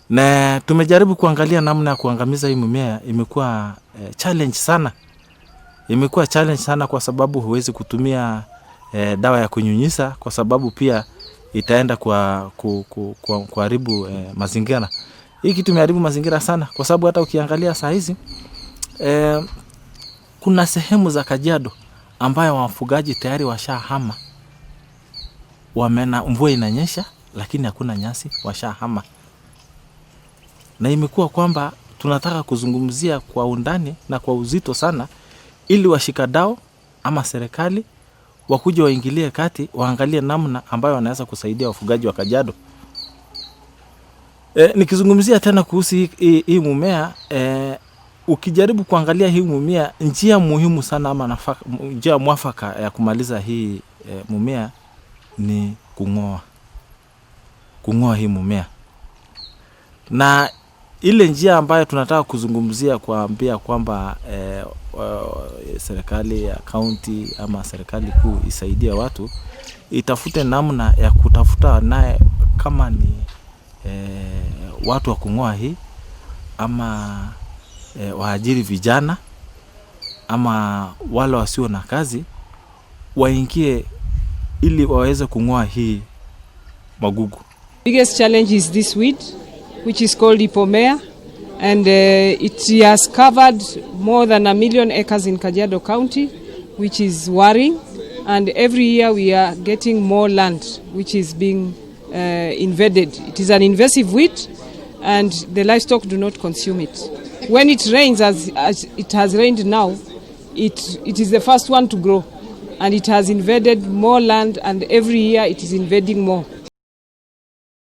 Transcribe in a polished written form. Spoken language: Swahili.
Na tumejaribu kuangalia namna ya kuangamiza hii mimea. Imekuwa challenge sana. Imekuwa challenge sana kwa sababu huwezi kutumia dawa ya kunyunyiza, kwa sababu pia itaenda kuharibu mazingira. Hii kitu imeharibu mazingira sana, kwa sababu hata ukiangalia saa hizi kuna sehemu za Kajiado ambayo wafugaji tayari washahama. Mvua inanyesha lakini hakuna nyasi, washahama. Na imekuwa kwamba tunataka kuzungumzia kwa undani na kwa uzito sana, ili washikadau ama serikali wakuje waingilie kati, waangalie namna ambayo wanaweza kusaidia wafugaji wa Kajiado. Nikizungumzia tena kuhusu hii mumea, ukijaribu kuangalia hii mumea, njia muhimu sana ama njia mwafaka ya kumaliza hii mumea ni kung'oa hii mumea. Na ile njia ambayo tunataka kuzungumzia kuambia kwamba serikali ya kaunti ama serikali kuu isaidie watu, itafute namna ya kutafuta naye kama ni watu wa kung'oa hii, ama waajiri vijana, ama wale wasio na kazi waingie ili waweze kung'oa hii magugu. Biggest challenge is this weed, which is called Ipomea, and it has covered more than 1 million acres in Kajiado County, which is worrying. And every year we are getting more land which is being invaded. It is an invasive weed, and the livestock do not consume it. When it rains, as it has rained now, it is the first one to grow, and it has invaded more land, and every year it is invading more.